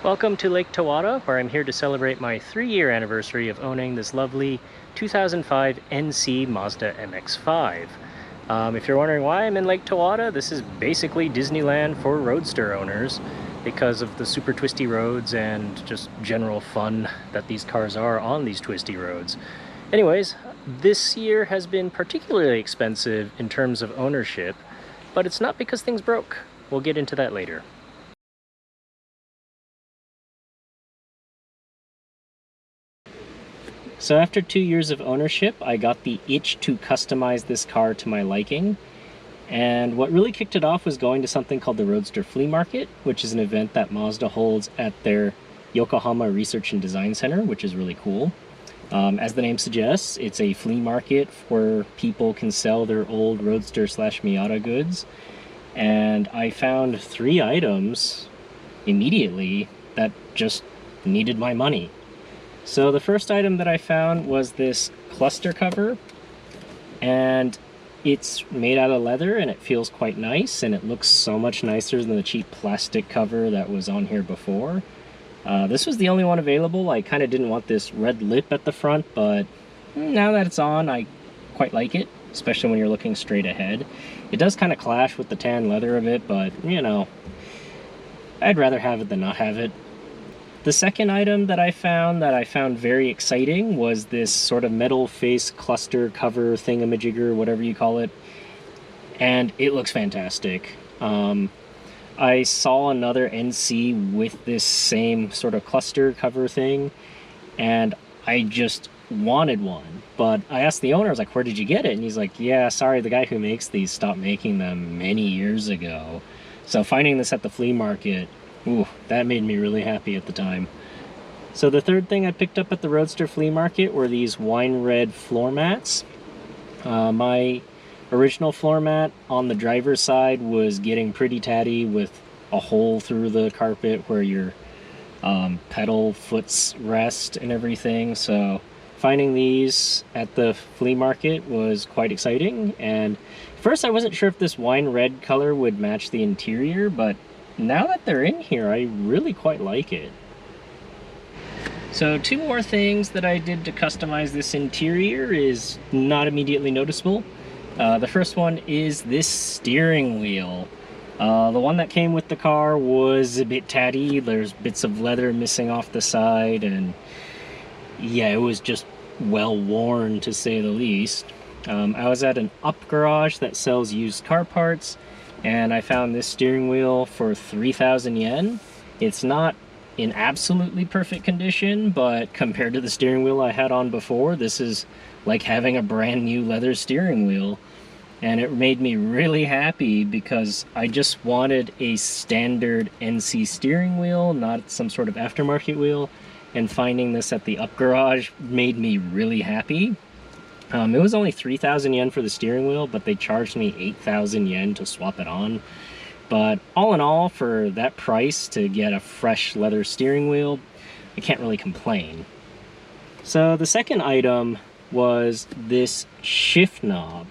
Welcome to Lake Tawada, where I'm here to celebrate my 3-year anniversary of owning this lovely 2005 NC Mazda MX-5. If you're wondering why I'm in Lake Tawada, this is basically Disneyland for Roadster owners because of the super twisty roads and just general fun that these cars are on these twisty roads. Anyways, this year has been particularly expensive in terms of ownership, but it's not because things broke. We'll get into that later. So after 2 years of ownership, I got the itch to customize this car to my liking. And what really kicked it off was going to something called the Roadster Flea Market, which is an event that Mazda holds at their Yokohama Research and Design Center, which is really cool. As the name suggests, it's a flea market where people can sell their old Roadster/Miata goods. And I found 3 items immediately that just needed my money. So the first item that I found was this cluster cover, and it's made out of leather and it feels quite nice, and it looks so much nicer than the cheap plastic cover that was on here before. This was the only one available. I kind of didn't want this red lip at the front, but now that it's on, I quite like it, especially when you're looking straight ahead. It does kind of clash with the tan leather of it, but you know, I'd rather have it than not have it. The second item that I found very exciting was this sort of metal face cluster cover thingamajigger, whatever you call it, and it looks fantastic. I saw another NC with this same sort of cluster cover thing, and I just wanted one. But I asked the owner, I was like, where did you get it? And he's like, yeah, sorry, the guy who makes these stopped making them many years ago. So finding this at the flea market, ooh, that made me really happy at the time. So the third thing I picked up at the Roadster Flea Market were these wine red floor mats. My original floor mat on the driver's side was getting pretty tatty with a hole through the carpet where your pedal foots rest and everything. So finding these at the flea market was quite exciting. And first I wasn't sure if this wine red color would match the interior, but now that they're in here, I really quite like it. So 2 more things that I did to customize this interior is not immediately noticeable. The first one is this steering wheel. The one that came with the car was a bit tatty. There's bits of leather missing off the side, and yeah, it was just well worn to say the least. I was at an up garage that sells used car parts, and I found this steering wheel for 3,000 yen. It's not in absolutely perfect condition, but compared to the steering wheel I had on before, this is like having a brand new leather steering wheel. And it made me really happy because I just wanted a standard NC steering wheel, not some sort of aftermarket wheel. And finding this at the up garage made me really happy. It was only 3,000 yen for the steering wheel, but they charged me 8,000 yen to swap it on. But all in all, for that price to get a fresh leather steering wheel, I can't really complain. So the second item was this shift knob.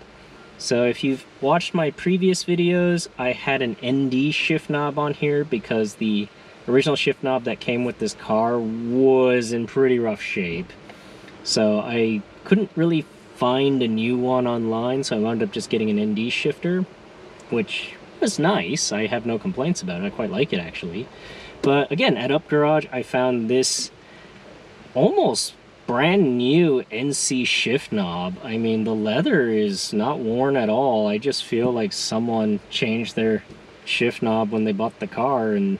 So if you've watched my previous videos, I had an ND shift knob on here because the original shift knob that came with this car was in pretty rough shape. So I couldn't really find a new one online, so I wound up just getting an ND shifter, which was nice. I have no complaints about it. I quite like it, actually. But again, at Up Garage, I found this almost brand new NC shift knob. I mean, the leather is not worn at all. I just feel like someone changed their shift knob when they bought the car and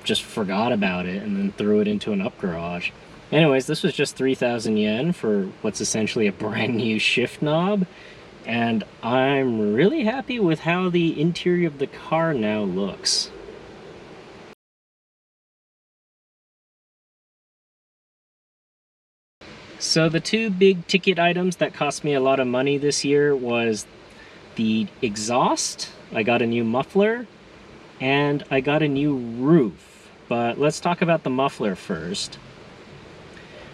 just forgot about it and then threw it into an Up Garage. Anyways, this was just 3,000 yen for what's essentially a brand new shift knob, and I'm really happy with how the interior of the car now looks. So the 2 big ticket items that cost me a lot of money this year was the exhaust. I got a new muffler, and I got a new roof. But let's talk about the muffler first.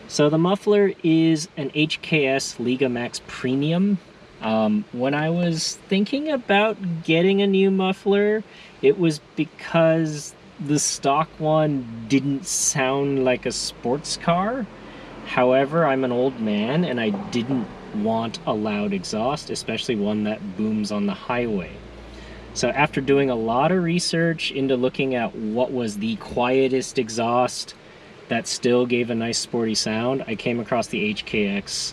So the muffler is an HKS Liga Max Premium. When I was thinking about getting a new muffler, it was because the stock one didn't sound like a sports car. However, I'm an old man and I didn't want a loud exhaust, especially one that booms on the highway. So after doing a lot of research into looking at what was the quietest exhaust that still gave a nice sporty sound, I came across the HKS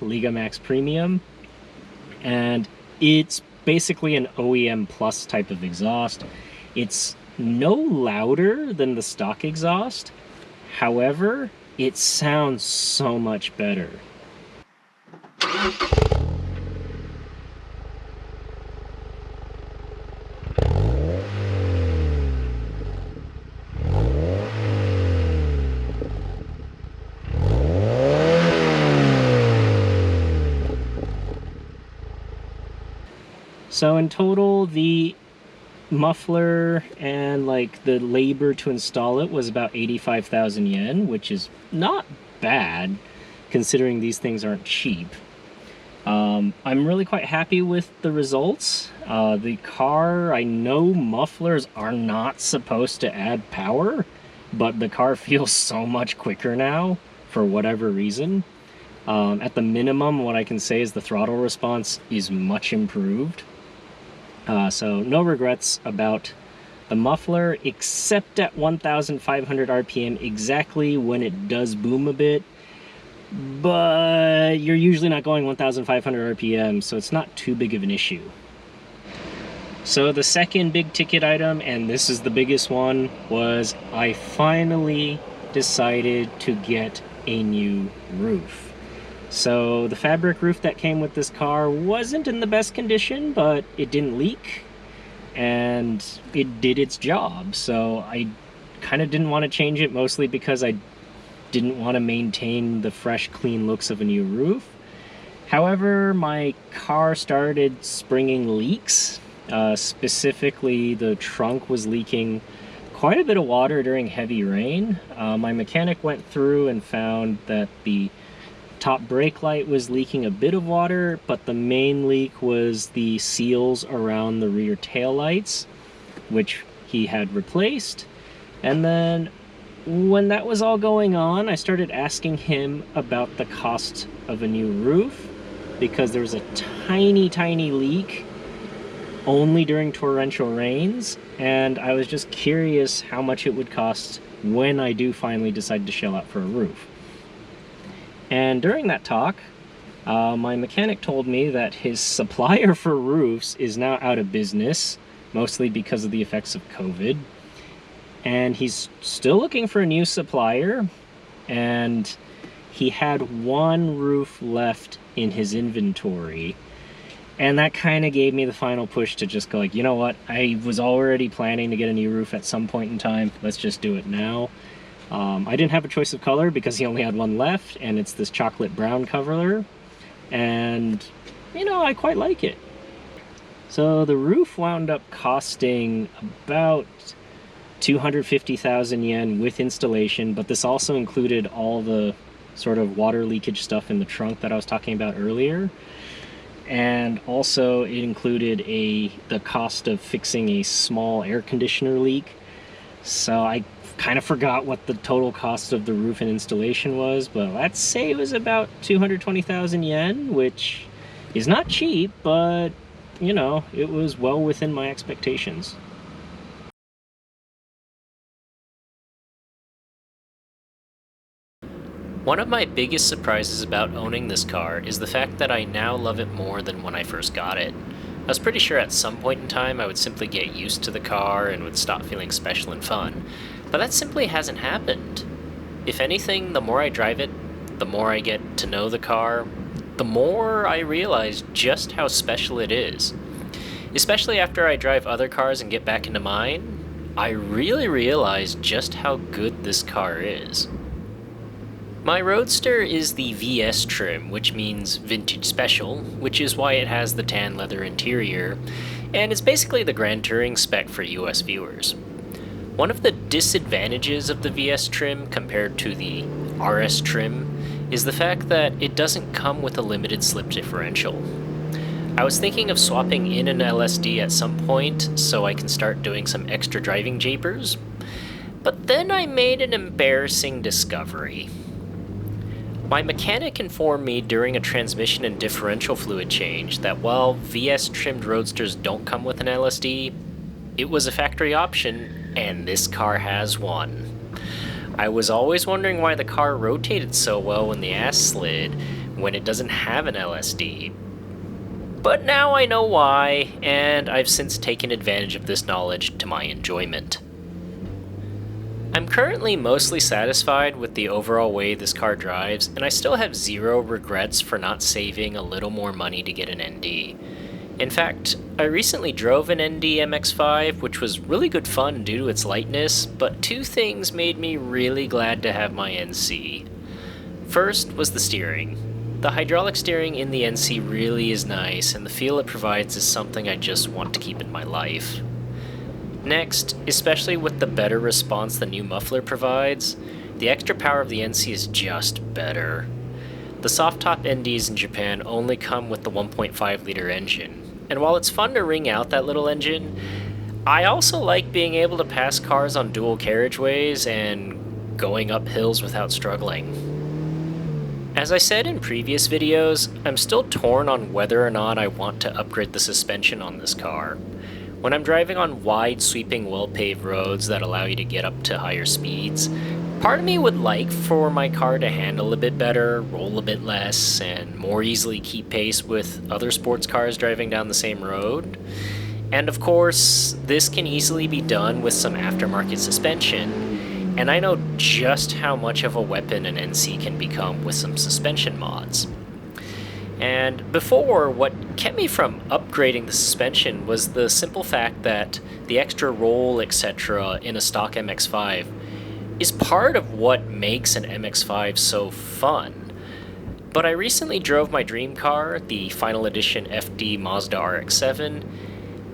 Liga Max Premium, and it's basically an OEM Plus type of exhaust. It's no louder than the stock exhaust. However, it sounds so much better. So in total, the muffler and like the labor to install it was about 85,000 yen, which is not bad considering these things aren't cheap. I'm really quite happy with the results. The car, I know mufflers are not supposed to add power, but the car feels so much quicker now for whatever reason. At the minimum, what I can say is the throttle response is much improved. So no regrets about the muffler, except at 1,500 RPM, exactly when it does boom a bit. But you're usually not going 1,500 RPM, so it's not too big of an issue. So the second big ticket item, and this is the biggest one, was I finally decided to get a new roof. So the fabric roof that came with this car wasn't in the best condition, but it didn't leak and it did its job. So I kind of didn't want to change it, mostly because I didn't want to maintain the fresh, clean looks of a new roof. However, my car started springing leaks. Specifically, the trunk was leaking quite a bit of water during heavy rain. My mechanic went through and found that the top brake light was leaking a bit of water, but the main leak was the seals around the rear tail lights, which he had replaced. And then when that was all going on, I started asking him about the cost of a new roof, because there was a tiny leak only during torrential rains, and I was just curious how much it would cost when I do finally decide to shell out for a roof. And during that talk, my mechanic told me that his supplier for roofs is now out of business, mostly because of the effects of COVID. And he's still looking for a new supplier, and he had one roof left in his inventory. And that kind of gave me the final push to just go like, you know what, I was already planning to get a new roof at some point in time, let's just do it now. I didn't have a choice of color because he only had one left, and it's this chocolate brown color, and you know, I quite like it. So the roof wound up costing about 250,000 yen with installation, but this also included all the sort of water leakage stuff in the trunk that I was talking about earlier. And also it included the cost of fixing a small air conditioner leak. So I kind of forgot what the total cost of the roof and installation was, but let's say it was about 220,000 yen, which is not cheap, but you know, it was well within my expectations. One of my biggest surprises about owning this car is the fact that I now love it more than when I first got it. I was pretty sure at some point in time I would simply get used to the car and would stop feeling special and fun, but that simply hasn't happened. If anything, the more I drive it, the more I get to know the car, the more I realize just how special it is. Especially after I drive other cars and get back into mine, I really realize just how good this car is. My Roadster is the VS trim, which means Vintage Special, which is why it has the tan leather interior, and it's basically the Grand Touring spec for US viewers. One of the disadvantages of the VS trim compared to the RS trim is the fact that it doesn't come with a limited slip differential. I was thinking of swapping in an LSD at some point so I can start doing some extra driving japers, but then I made an embarrassing discovery. My mechanic informed me during a transmission and differential fluid change that while VS-trimmed Roadsters don't come with an LSD, it was a factory option, and this car has one. I was always wondering why the car rotated so well when the ass slid when it doesn't have an LSD. But now I know why, and I've since taken advantage of this knowledge to my enjoyment. I'm currently mostly satisfied with the overall way this car drives, and I still have zero regrets for not saving a little more money to get an ND. In fact, I recently drove an ND MX-5, which was really good fun due to its lightness, but two things made me really glad to have my NC. First was the steering. The hydraulic steering in the NC really is nice, and the feel it provides is something I just want to keep in my life. Next, especially with the better response the new muffler provides, the extra power of the NC is just better. The soft-top NDs in Japan only come with the 1.5-liter engine, and while it's fun to wring out that little engine, I also like being able to pass cars on dual carriageways and going up hills without struggling. As I said in previous videos, I'm still torn on whether or not I want to upgrade the suspension on this car. When I'm driving on wide, sweeping, well-paved roads that allow you to get up to higher speeds, part of me would like for my car to handle a bit better, roll a bit less, and more easily keep pace with other sports cars driving down the same road. And of course, this can easily be done with some aftermarket suspension, and I know just how much of a weapon an NC can become with some suspension mods. And before, what kept me from upgrading the suspension was the simple fact that the extra roll, etc. in a stock MX-5 is part of what makes an MX-5 so fun. But I recently drove my dream car, the final edition FD Mazda RX-7,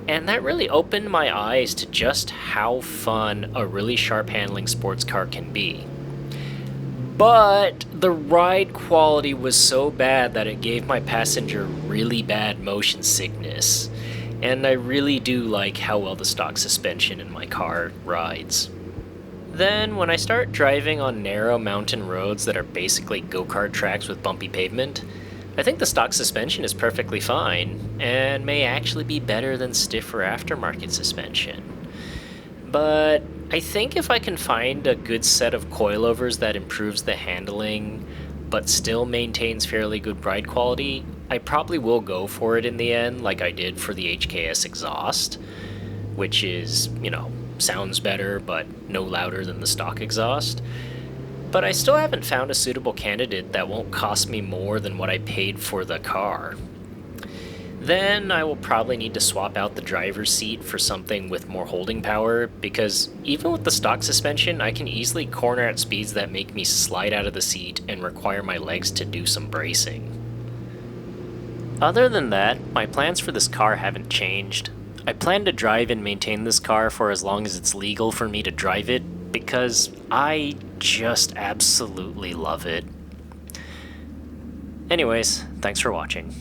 and that really opened my eyes to just how fun a really sharp handling sports car can be. But the ride quality was so bad that it gave my passenger really bad motion sickness, and I really do like how well the stock suspension in my car rides. Then, when I start driving on narrow mountain roads that are basically go-kart tracks with bumpy pavement, I think the stock suspension is perfectly fine, and may actually be better than stiffer aftermarket suspension. But I think if I can find a good set of coilovers that improves the handling, but still maintains fairly good ride quality, I probably will go for it in the end, like I did for the HKS exhaust, which is, sounds better, but no louder than the stock exhaust. But I still haven't found a suitable candidate that won't cost me more than what I paid for the car. Then I will probably need to swap out the driver's seat for something with more holding power, because even with the stock suspension, I can easily corner at speeds that make me slide out of the seat and require my legs to do some bracing. Other than that, my plans for this car haven't changed. I plan to drive and maintain this car for as long as it's legal for me to drive it, because I just absolutely love it. Anyways, thanks for watching.